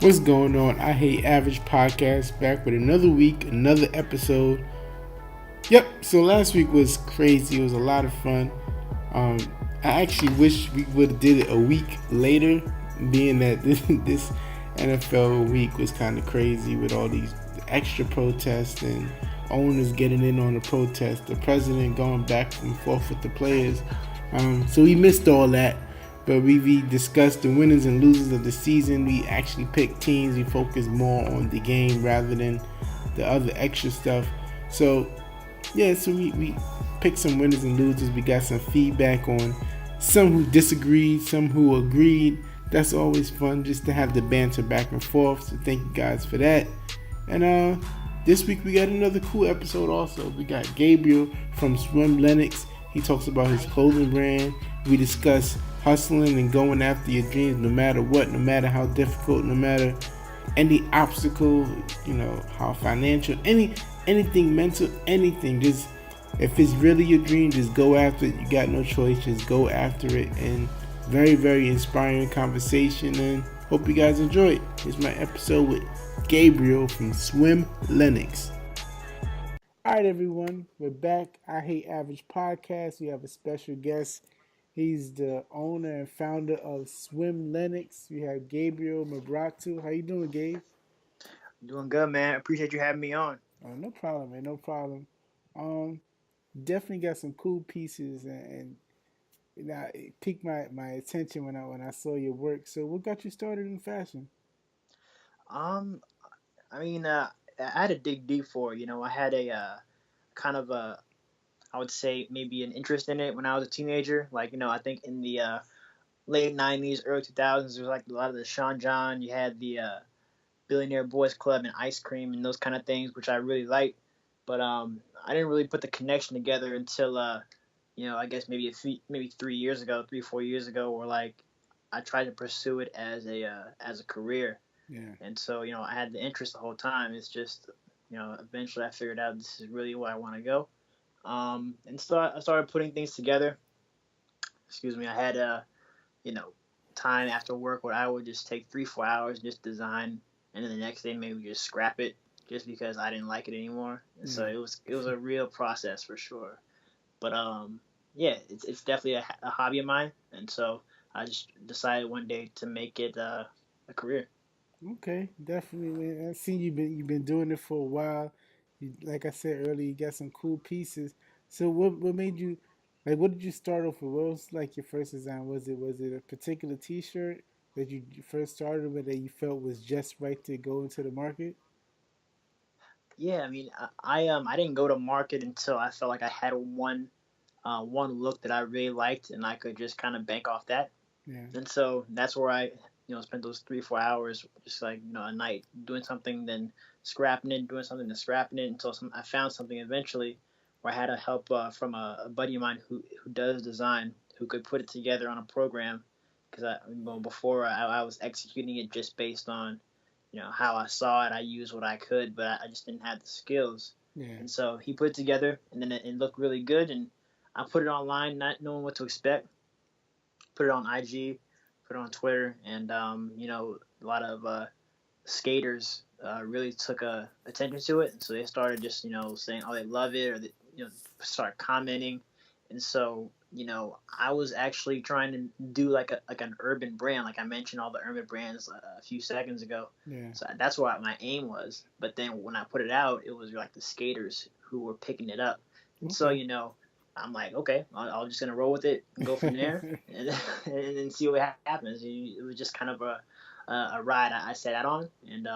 What's going on? I Hate Average Podcast back with another week, another episode. Yep, so last week was crazy. It was a lot of fun. Um, I actually wish we would have did it a week later, being that this NFL week was kind of crazy with all these extra protests and owners getting in on the protest, the president going back and forth with the players. So we missed all that. But we discussed the winners and losers of the season. We actually picked teams. We focused more on the game rather than the other extra stuff. So, yeah, so we picked some winners and losers. We got some feedback on some who disagreed, some who agreed. That's always fun just to have the banter back and forth. So thank you guys for that. And this week we got another cool episode also. We got Gabriel from SWMLenox. He talks about his clothing brand. We discuss hustling and going after your dreams no matter what, no matter how difficult, no matter any obstacle, how financial, anything mental, anything. Just if it's really your dream, just go after it. You got no choice, just go after it. And very, very inspiring conversation, and hope you guys enjoy it. Here's my episode with Gabriel from SWMLenox. All right, everyone, we're back. I Hate Average Podcast. We have a special guest. He's the owner and founder of SWMLenox. We have Gabriel Mabratu. How you doing, Gabe? Doing good, man. Appreciate you having me on. Oh, no problem, man. No problem. Um, Definitely got some cool pieces, and it piqued my attention when I saw your work. So, what got you started in fashion? Um, I mean, I had to dig deep for it. I had a kind of a, I would say maybe an interest in it when I was a teenager. Like, I think in the late '90s, early 2000s, there was like a lot of the Sean John. You had the Billionaire Boys Club and ice cream and those kind of things, which I really liked. But I didn't really put the connection together until I guess maybe 3 years ago, 3 4 years ago, where like I tried to pursue it as a career. Yeah. And so, I had the interest the whole time. It's just, eventually I figured out this is really where I want to go. And so I started putting things together. Excuse me. I had, you know, time after work where I would just take 3 4 hours just design, and then the next day maybe just scrap it just because I didn't like it anymore. And so Yeah. it was a real process for sure. But yeah, it's definitely a hobby of mine, and so I just decided one day to make it a career. Okay, definitely, man. I see you've been doing it for a while. Like I said earlier, you got some cool pieces. So what made you like? What did you start off with? What was like your first design? Was it a particular T-shirt that you first started with that you felt was just right to go into the market? Yeah, I mean, I didn't go to market until I felt like I had one look that I really liked, and I could just kind of bank off that. Yeah. And so that's where I spent those 3 4 hours just like a night doing something, then scrapping it, doing something, then scrapping it until I found something eventually where I had a help from a buddy of mine who does design, who could put it together on a program, because before I was executing it just based on how I saw it. I used what I could, but I just didn't have the skills. Yeah. And so he put it together, and then it looked really good. And I put it online, not knowing what to expect. Put it on IG, put it on Twitter, and a lot of skaters really took attention to it, and so they started just saying, oh, they love it, or they start commenting. And so I was actually trying to do like an urban brand, like I mentioned all the urban brands a few seconds ago. Yeah. So that's what my aim was. But then when I put it out, it was like the skaters who were picking it up, and so Okay. I'm like, okay, I'm just gonna roll with it and go from there, and and then see what happens. It was just kind of a ride I set out on, and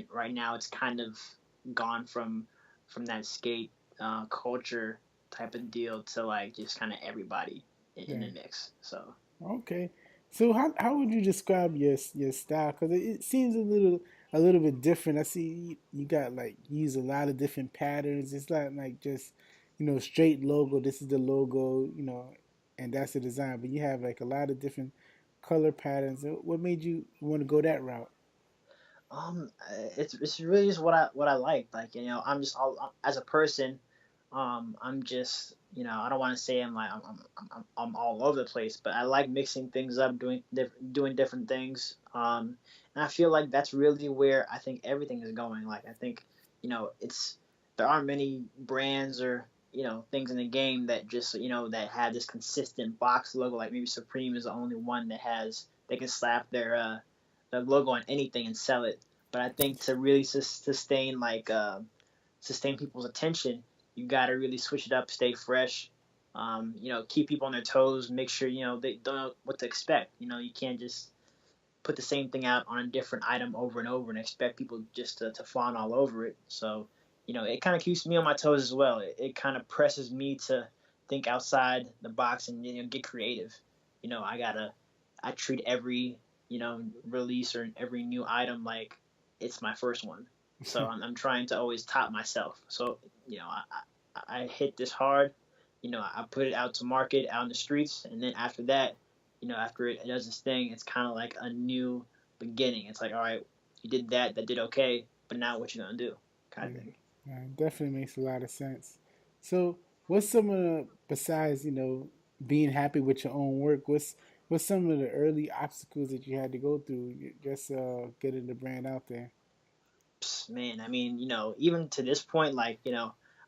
right now it's kind of gone from that skate culture type of deal to like just kind of everybody in Yeah. the mix. So Okay. So how would you describe your style? Because it seems a little bit different. I see you got like you use a lot of different patterns. It's not like just straight logo. This is the logo, and that's the design. But you have like a lot of different color patterns. What made you want to go that route? it's really just what I like. Like I'm just all as a person. I'm just I don't want to say I'm all over the place, but I like mixing things up, doing different things. And I feel like that's really where I think everything is going. Like I think, it's there aren't many brands or things in the game that just that have this consistent box logo. Like maybe Supreme is the only one that has they can slap their logo on anything and sell it. But I think to really sustain people's attention, you got to really switch it up, stay fresh. Keep people on their toes. Make sure they don't know what to expect. You can't just put the same thing out on a different item over and over and expect people just to fawn all over it. So, it kind of keeps me on my toes as well. It kind of presses me to think outside the box and get creative. I treat every release or every new item like it's my first one. So I'm trying to always top myself. So I hit this hard. I put it out to market out in the streets, and then after that, after it does this thing, it's kind of like a new beginning. It's like, all right, you did that did okay, but now what you gonna do, kind of Yeah, thing. definitely makes a lot of sense. So, what's some of the besides being happy with your own work? What's some of the early obstacles that you had to go through just getting the brand out there? Man, I mean, even to this point, like,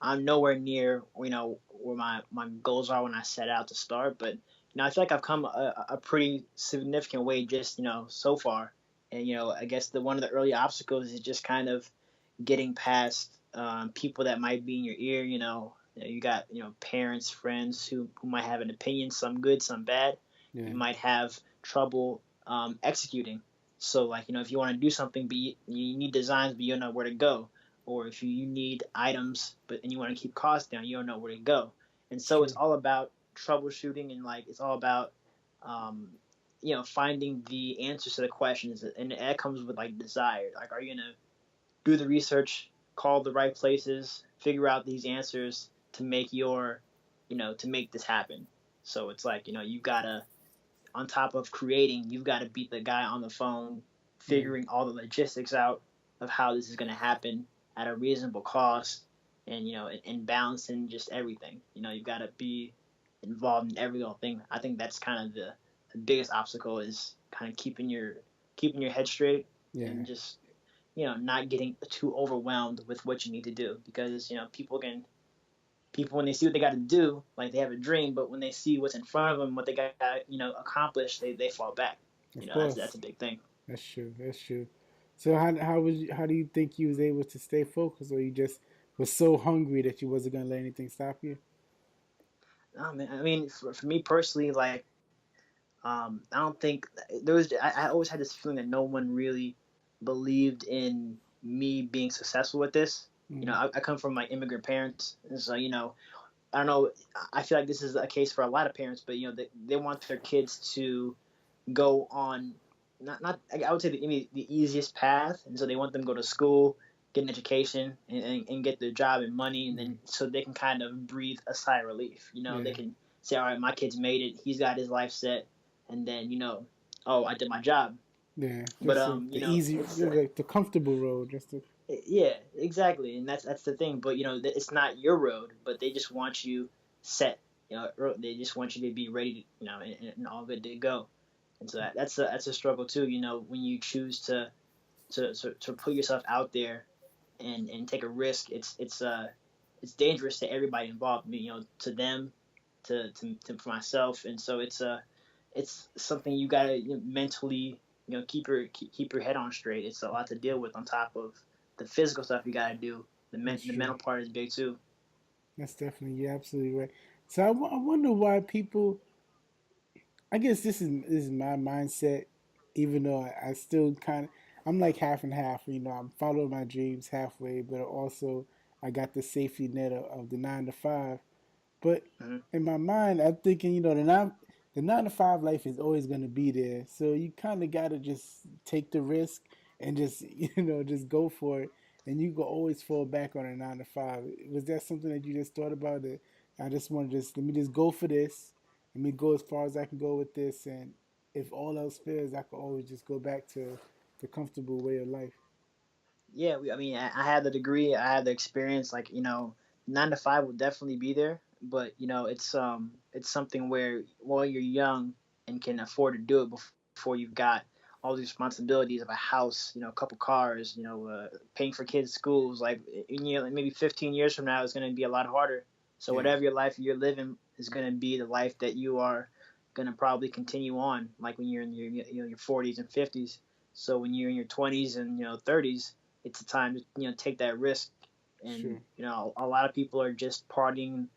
I'm nowhere near, where my goals are when I set out to start. But, I feel like I've come a pretty significant way just, so far. And, I guess one of the early obstacles is just kind of getting past people that might be in your ear. You got, parents, friends who might have an opinion, some good, some bad. Yeah, You might have trouble executing. So like if you want to do something, but you need designs, but you don't know where to go, or if you need items, but and you want to keep costs down, you don't know where to go. And so it's true. all about troubleshooting and like it's all about um, finding the answers to the questions, and that comes with like desire. Like, are you gonna do the research, call the right places, figure out these answers to make to make this happen? So it's like you've gotta on top of creating, you've got to beat the guy on the phone, Yeah, figuring all the logistics out of how this is going to happen at a reasonable cost, and and balancing just everything. You've got to be involved in every little thing. I think that's kind of the biggest obstacle is kind of keeping your head straight yeah, and just not getting too overwhelmed with what you need to do because people when they see what they got to do, like they have a dream, but when they see what's in front of them, what they got accomplish, they fall back. of That's course. a big thing. That's true. That's true. So how do you think you was able to stay focused, or you just was so hungry that you wasn't gonna let anything stop you? Man, I mean, for me personally, like I don't think there was. I always had this feeling that no one really believed in me being successful with this. Mm, I come from like immigrant parents, and so I don't know. I feel like this is a case for a lot of parents, but they want their kids to go on not I would say the easiest path, and so they want them to go to school, get an education, and get their job and money, and mm, then so they can kind of breathe a sigh of relief. They yeah, can say, all right, my kid's made it, he's got his life set, and then oh, I did my job. yeah. But Just the easy, it's like the comfortable road. Just to, yeah, exactly, and that's the thing. But it's not your road, but they just want you set. They just want you to be ready to, and all good to go. And so that's a struggle too. When you choose to put yourself out there and take a risk, it's dangerous to everybody involved. To them, to for myself, and so it's something you gotta mentally keep your head on straight. It's a lot to deal with on top of the physical stuff you gotta do. that's The true. mental part is big too. That's definitely you're absolutely right. So I wonder why people. I guess this is my mindset. Even though I still kind of I'm like half and half. I'm following my dreams halfway, but also I got the safety net of the 9 to 5. But Hmm. in my mind, I'm thinking, the 9 to 5 life is always going to be there. So you kind of got to just take the risk and just, just go for it. And you can always fall back on a 9 to 5. Was that something that you just thought about? That I just want to just let me just go for this. Let me go as far as I can go with this. And if all else fails, I can always just go back to the comfortable way of life. Yeah, I mean, I had the degree, I had the experience. Like 9 to 5 will definitely be there. but it's something where while you're young and can afford to do it before you've got all these responsibilities of a house, a couple cars, paying for kids' schools. Like maybe 15 years from now, it's going to be a lot harder. So Yeah. whatever your life you're living is going to be the life that you are going to probably continue on. Like when you're in your 40s and 50s. So when you're in your 20s and 30s, it's a time to take that risk. And Sure. a lot of people are just partying,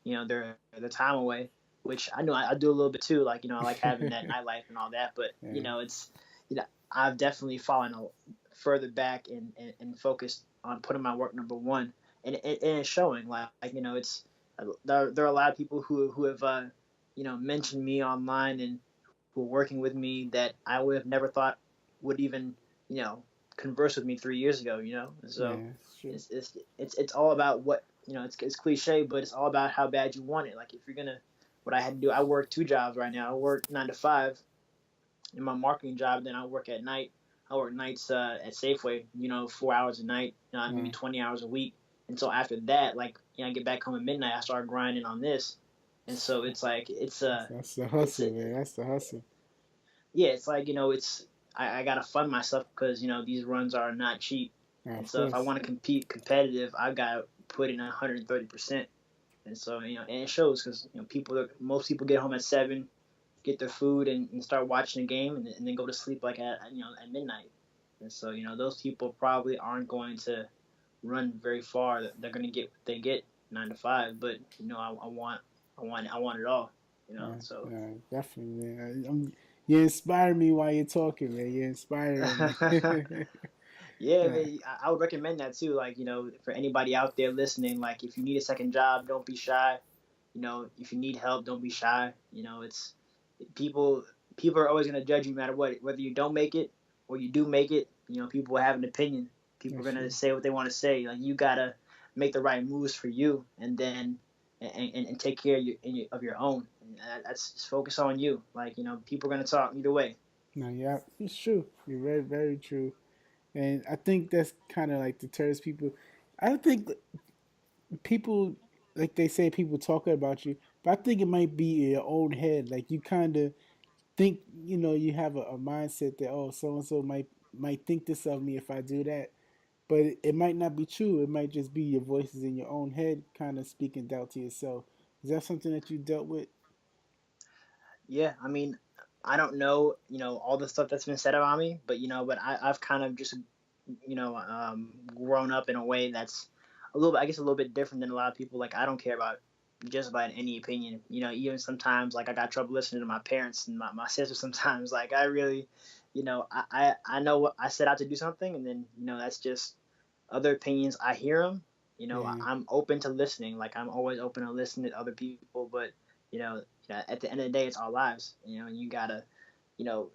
their time away, which I know I do a little bit too. Like I like having that nightlife and all that, but Yeah. it's I've definitely fallen further back and focused on putting my work number one, and it's showing. Like it's there are a lot of people who have mentioned me online and who are working with me that I would have never thought would even you know converse with me 3 years ago. So Yeah. Sure. it's all about what it's cliche, but it's all about how bad you want it. Like if you're gonna what I had to do, I work two jobs right now. I work 9 to 5 in my marketing job, then I work at night. I work nights at Safeway, 4 hours a night, maybe Right. 20 hours a week. And so after that, like, I get back home at midnight, I start grinding on this. And so it's like, That's the it's a, hustle, man. That's the hustle. yeah, it's like, I got to fund myself because, these runs are not cheap. Yeah, And of so if I course. want to compete competitive, I've got to put in 130%. And so, and it shows because, most people get home at 7, get their food and start watching the game and then go to sleep like at midnight. And so those people probably aren't going to run very far. They're going to get what they get 9 to 5. But I want it all. Yeah, So yeah, definitely, man. You inspire me while you're talking, man. You're inspiring me. yeah, Yeah, man, I would recommend that too. Like for anybody out there listening, like if you need a second job, don't be shy. If you need help, don't be shy. It's people people are always going to judge you no matter what, whether you don't make it or you do make it. People have an opinion. People that's are going to true. say what they want to say. Like you got to make the right moves for you, and then and take care of your own. And that's just focus on you. Like people are going to talk either way. No, yeah, it's true. You're very, very true. And I think that's kind of like deters people. I don't think people, like they say, people talking about you, but I think it might be in your own head. Like you kind of think, you have a mindset that, oh, so and so might think this of me if I do that, but it might not be true. It might just be your voices in your own head, kind of speaking doubt to yourself. Is that something that you dealt with? Yeah, I mean, I don't know, all the stuff that's been said about me, but I've kind of just grown up in a way that's I guess, a little bit different than a lot of people. Like, I don't care about just about any opinion. Even sometimes, like, I got trouble listening to my parents and my sister sometimes. Like, I really, I know what I set out to do something, and then, that's just other opinions. I hear them. Yeah, I'm open to listening. Like, I'm always open to listening to other people, but, at the end of the day, it's our lives, and you gotta, you know,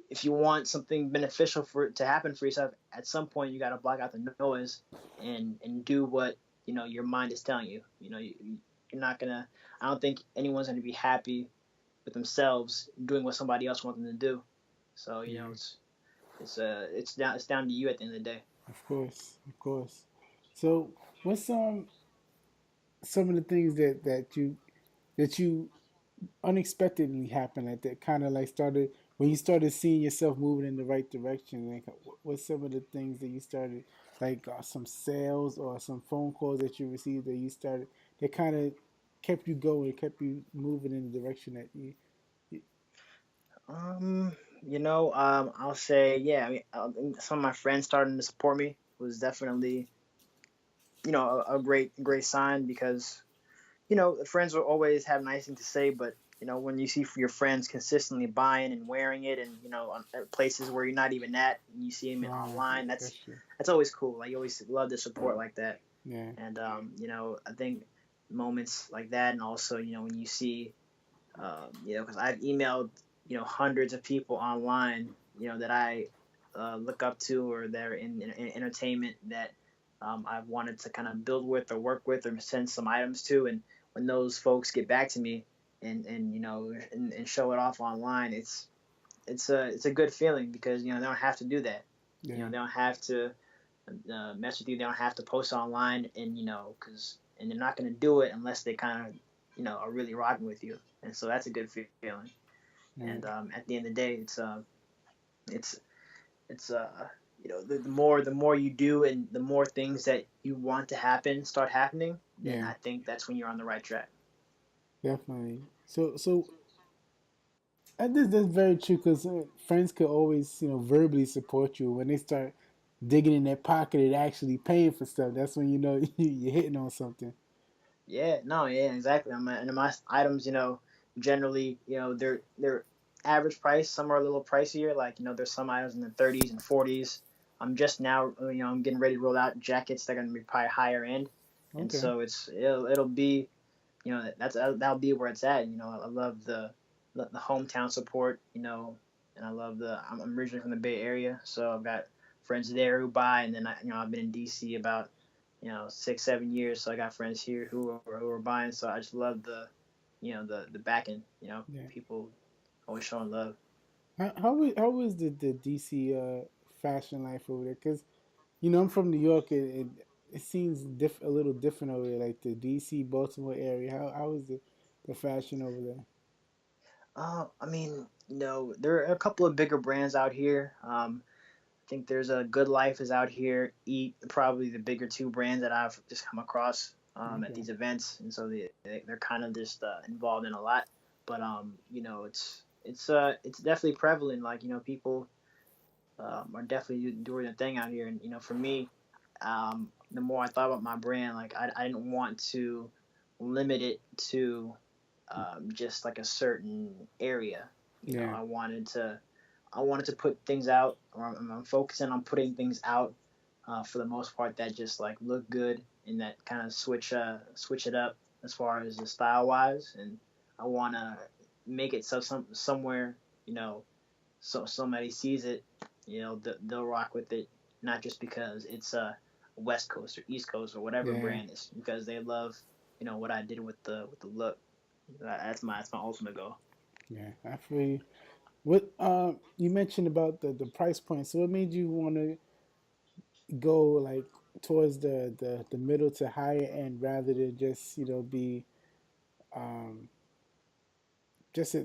if you want something beneficial for it to happen for yourself, at some point you got to block out the noise and do what your mind is telling you. You're not gonna. I don't think anyone's gonna be happy with themselves doing what somebody else wants them to do. So yeah, it's down to you at the end of the day. of course, of course. So, what's some of the things that you unexpectedly happened that kind of like started when you started seeing yourself moving in the right direction? Like, what's some of the things that you started, like some sales or some phone calls that you received that you started that kind of kept you going, kept you moving in the direction that you I'll say yeah. I mean, some of my friends starting to support me was definitely a great sign because friends will always have nice things to say, but when you see your friends consistently buying and wearing it, and on places where you're not even at, and you see them online, that's true. that's always cool. Like you always love the support like that, Yeah, and I think moments like that, and also when you see, because I've emailed hundreds of people online, that I look up to or they're in entertainment that I've wanted to kind of build with or work with or send some items to, and when those folks get back to me and show it off online, it's a good feeling because they don't have to do that. yeah, They don't have to mess with you. They don't have to post online, and because and they're not going to do it unless they kind of are really rocking with you, and so that's a good feeling. Yeah. And at the end of the day, it's it's the more you do and the more things that you want to happen start happening, then Yeah. I think that's when you're on the right track. Definitely. So that's very true because friends could always, verbally support you. When they start digging in their pocket and actually paying for stuff, that's when you know you're hitting on something. Yeah, no, yeah, exactly. And my items, generally, they're average price. Some are a little pricier. Like, there's some items in the 30s and 40s. I'm just now, I'm getting ready to roll out jackets that are gonna be probably higher end, and Okay. so it'll be, that'll be where it's at. I love the hometown support. And I love I'm originally from the Bay Area, so I've got friends there who buy, and then I've been in DC about 6 7 years, so I got friends here who are buying. So I just love the backing. Yeah. People always showing love. How is the DC fashion life over there? Because I'm from New York. It seems a little different over there, like the DC Baltimore area. How is the fashion over there? I mean, there are a couple of bigger brands out here. I think there's a Good Life is out here. Eat, probably the bigger two brands that I've just come across at Okay. these events, and so they're kind of just involved in a lot. But it's definitely prevalent. Like people are definitely doing a thing out here, and for me, the more I thought about my brand, like I didn't want to limit it to just like a certain area. Yeah. I wanted to put things out, or I'm focusing on putting things out for the most part that just like look good and that kind of switch it up as far as the style wise, and I want to make it so somewhere so somebody sees it, they'll rock with it, not just because it's West Coast or East Coast or whatever Yeah. brand is, because they love what I did with the look. That's my ultimate goal. Yeah. I feel you. What you mentioned about the price point. So what made you want to go like towards the middle to higher end rather than just be um just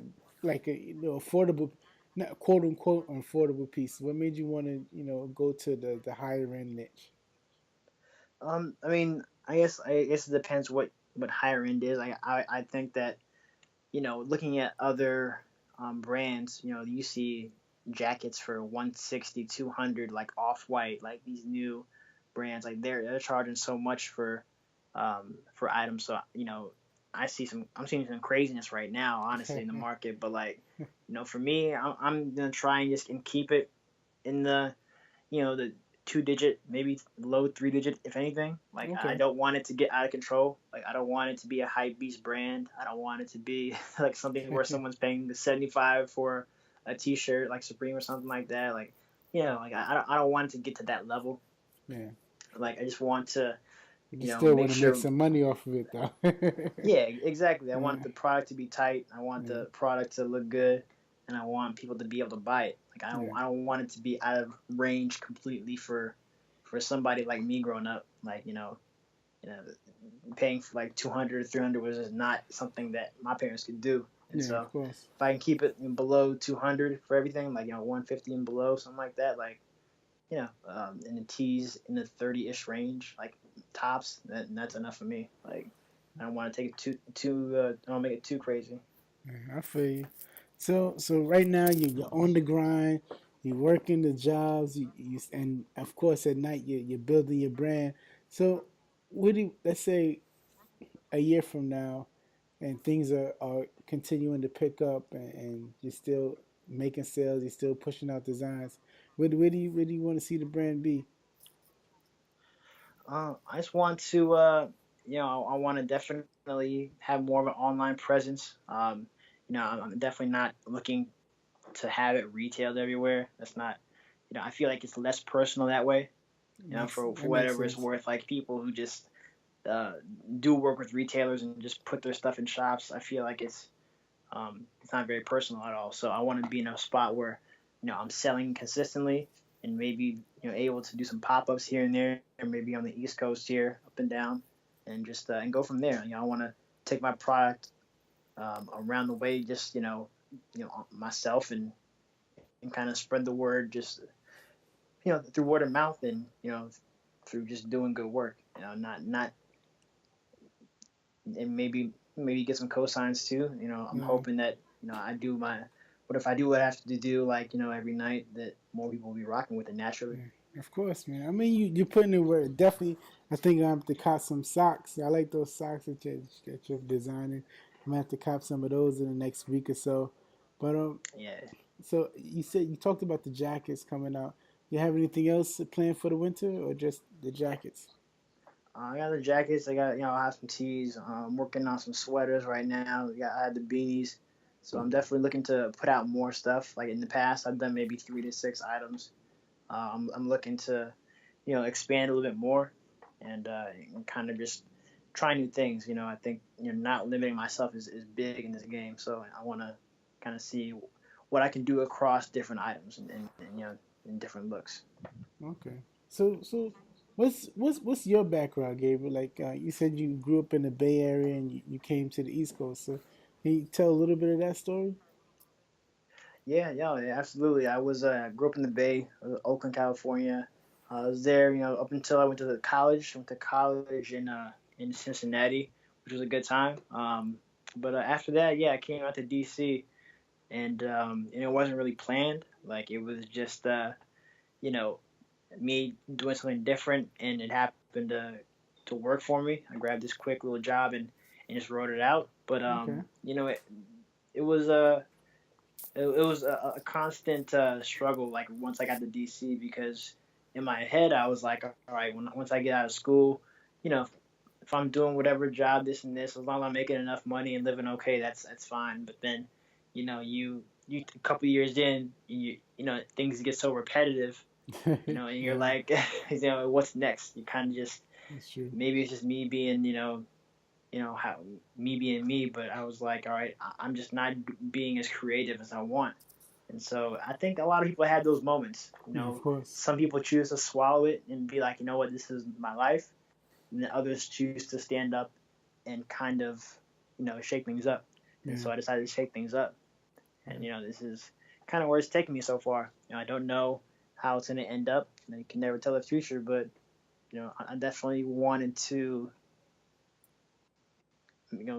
like a affordable, not quote unquote affordable piece? What made you want to go to the higher end niche? I mean, I guess it depends what higher end is. I think that looking at other brands, you see jackets for 160, 200, like Off White, like these new brands, like they're charging so much for items. So I'm seeing some craziness right now, honestly, in the market. But like, for me, I'm gonna try and just and keep it in the 2 digit, maybe low 3 digit, if anything. Like I Okay. don't want it to get out of control. Like I don't want it to be a hype beast brand. I don't want it to be like something where someone's paying the 75 for a T-shirt like Supreme or something like that. Like like I don't want it to get to that level. Yeah. Like I just want to You still make want to make sure. some money off of it though. Yeah, exactly. I want Yeah. the product to be tight. I want Yeah. the product to look good, and I want people to be able to buy it. Like I don't, Yeah. I don't want it to be out of range completely for somebody like me growing up. Like you know, paying for like 200 or 300 was just not something that my parents could do. And Yeah. so Of course. if I can keep it below 200 for everything, like 150 and below, something like that, like in the tees in the 30-ish range, like tops, that's enough for me. Like I don't want to take it too. I don't make it too crazy. Yeah, I feel you. So right now you're on the grind. You're working the jobs. And of course at night you're building your brand. So what do let's say a year from now, and things are continuing to pick up, and you're still making sales, you're still pushing out designs. Where do you want to see the brand be? I just want to, I want to definitely have more of an online presence. I'm definitely not looking to have it retailed everywhere. That's not, I feel like it's less personal that way. For That makes whatever it's sense. worth. Like people who just uh, do work with retailers and just put their stuff in shops. I feel like it's not very personal at all. So I want to be in a spot where I'm selling consistently and maybe able to do some pop ups here and there, or maybe on the East Coast here, up and down. and just and go from there. I want to take my product around the way, just myself, and kind of spread the word, just through word of mouth, and through just doing good work. Not and maybe get some cosigns too. I'm Yeah. hoping that I do my what if I do what I have to do, like every night, that more people will be rocking with it naturally. Yeah, of course, man. I mean, you're putting in work. Definitely, I think I have to cop some socks. I like those socks that you're designing. I'm gonna have to cop some of those in the next week or so. But Yeah. so you said you talked about the jackets coming out. You have anything else planned for the winter, or just the jackets? I got the jackets. I got I have some tees. I'm working on some sweaters right now. I had the beanies, so I'm definitely looking to put out more stuff. Like in the past, I've done maybe 3 to 6 items. I'm looking to expand a little bit more, and kind of just try new things. I think not limiting myself is big in this game. So I want to kind of see what I can do across different items, and in different looks. Okay. So what's your background, Gabriel? Like you said, you grew up in the Bay Area and you came to the East Coast. So can you tell a little bit of that story? Yeah, yeah, yeah, absolutely. I was grew up in the Bay, Oakland, California. I was there, up until I went to college. Went to college in Cincinnati, which was a good time. But after that, yeah, I came out to DC, and it wasn't really planned. Like it was just you know me doing something different, and it happened to work for me. I grabbed this quick little job and just wrote it out. But Okay. it was it was a constant struggle. Like once I got to DC, because in my head I was like, all right, once I get out of school, if I'm doing whatever job, this and this, as long as I'm making enough money and living okay, that's fine. But then, you a couple years in, things get so repetitive, and you're Yeah, like, what's next? You kind of just that's true. maybe it's just me being, how me being me, but I was like, all right, I'm just not being as creative as I want. And so I think a lot of people had those moments. Yeah, of course. Some people choose to swallow it and be like, you know what, this is my life. And then others choose to stand up and kind of, shake things up. And Yeah, so I decided to shake things up. And, yeah, this is kind of where it's taken me so far. I don't know how it's going to end up. You can never tell the future, but, I definitely wanted to,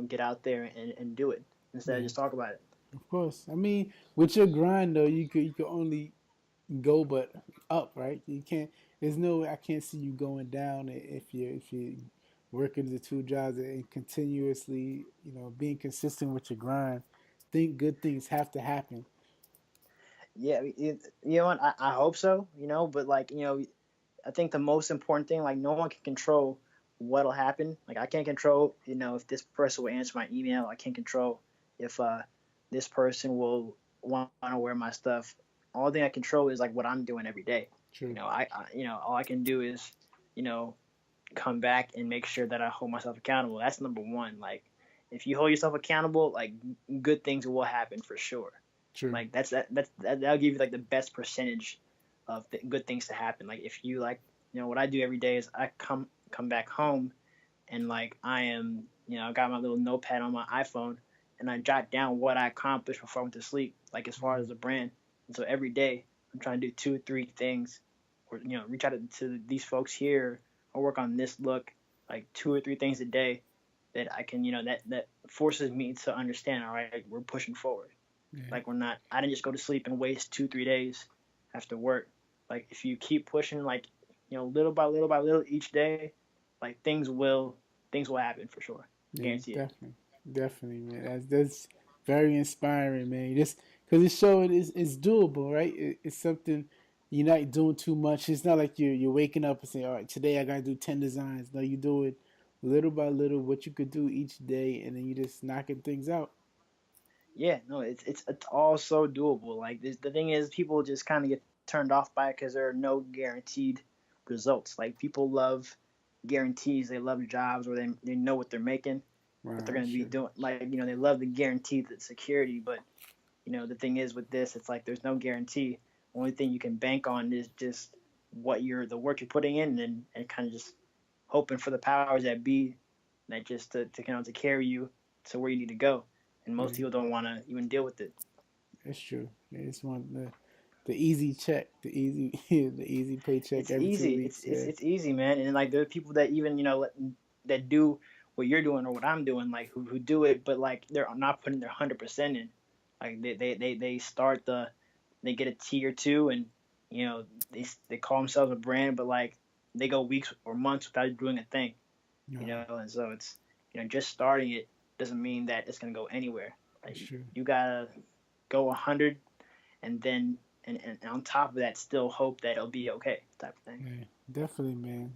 get out there and do it instead of yeah. just talk about it. Of course. I mean, with your grind though, you could only go but up, right? You can't. There's no. I can't see you going down if you working the two jobs and continuously, being consistent with your grind. Think good things have to happen. Yeah, you know what? I hope so, but like, I think the most important thing, like, no one can control what'll happen. Like, I can't control, if this person will answer my email. I can't control if this person will want to wear my stuff. All thing I control is like what I'm doing every day. True. All I can do is, you know, come back and make sure that I hold myself accountable. That's number one. Like, if you hold yourself accountable, like, good things will happen for sure. True. Like that'll give you like the best percentage of good things to happen. Like if you like, what I do every day is I come back home, and like I am, I got my little notepad on my iPhone, and I jot down what I accomplished before I went to sleep. Like as far as the brand, and so every day I'm trying to do 2 or 3 things, or reach out to these folks here, or work on this look, like 2 or 3 things a day that I can, that forces me to understand. All right, we're pushing forward. Yeah. Like we're not. I didn't just go to sleep and waste 2 3 days after work. Like if you keep pushing, like little by little by little each day, like things will happen for sure. Yeah. Guarantee it. Definitely. Definitely, man. That's very inspiring, man. Just because it's showing it's doable, right? It's something you're not doing too much. It's not like you're waking up and saying, "All right, today I gotta do 10 designs." No, you do it little by little, what you could do each day, and then you just knocking things out. Yeah, no, it's all so doable. Like the thing is, people just kind of get turned off by it because there are no guaranteed results. Like people love guarantees. They love jobs where they know what they're making, what they're Wow, going to be sure. doing. Like they love the guaranteed security, but the thing is with this, it's like there's no guarantee. Only thing you can bank on is just the work you're putting in, and kind of just hoping for the powers that be that just to kind of to carry you to where you need to go. And most Yeah, people don't want to even deal with it. that's true. They just want the easy check, the easy the easy paycheck It's every two easy. weeks. Yeah, It's easy, man. And like there are people that even that do what you're doing or what I'm doing, like who do it, but like they're not putting their 100% in. Like they start they get a tier two, and you know they call themselves a brand, but like they go weeks or months without doing a thing, no, and so it's just starting it doesn't mean that it's gonna go anywhere. that's Like true. you gotta go 100, and then and on top of that, still hope that it'll be okay, type of thing. Yeah, definitely, man.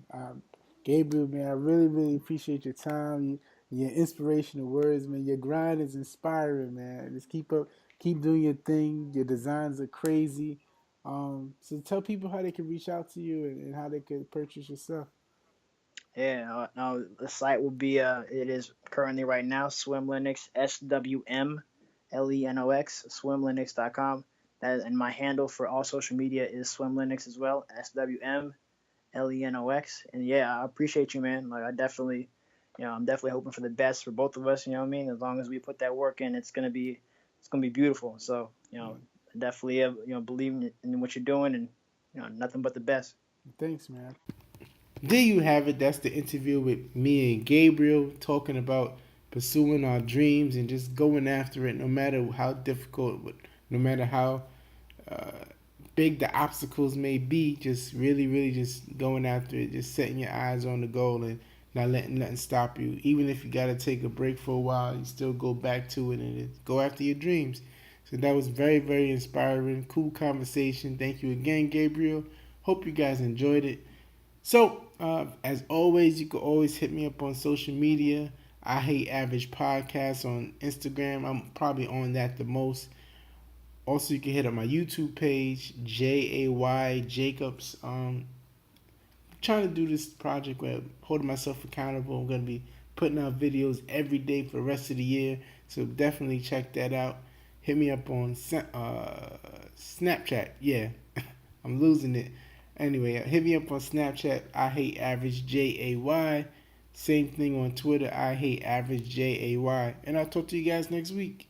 Gabriel, man, I really, really appreciate your time, your inspirational words, man. Your grind is inspiring, man. Just keep up, keep doing your thing. Your designs are crazy. So tell people how they can reach out to you and how they can purchase your stuff. Yeah, no, the site will be it is currently right now SWMLenox SWMLenox swimlennox.com. That and my handle for all social media is SWMLenox as well, SWMLenox. And yeah, I appreciate you, man. Like I definitely, I'm definitely hoping for the best for both of us. You know what I mean? As long as we put that work in, it's gonna be beautiful. So definitely believe in what you're doing, and nothing but the best. Thanks, man. There you have it. That's the interview with me and Gabriel talking about pursuing our dreams and just going after it, no matter how difficult, no matter how uh, big the obstacles may be. Just really, really, just going after it. Just setting your eyes on the goal and not letting nothing stop you. Even if you got to take a break for a while, you still go back to it and go after your dreams. So that was very, very inspiring. Cool conversation. Thank you again, Gabriel. Hope you guys enjoyed it. So, as always, you can always hit me up on social media. I Hate Average Podcast on Instagram. I'm probably on that the most. Also, you can hit up my YouTube page, JAY Jacobs. Trying to do this project where I'm holding myself accountable. I'm going to be putting out videos every day for the rest of the year. So, definitely check that out. Hit me up on Snapchat. Yeah, I'm losing it. Anyway, hit me up on Snapchat. I hate average JAY. Same thing on Twitter. I hate average JAY. And I'll talk to you guys next week.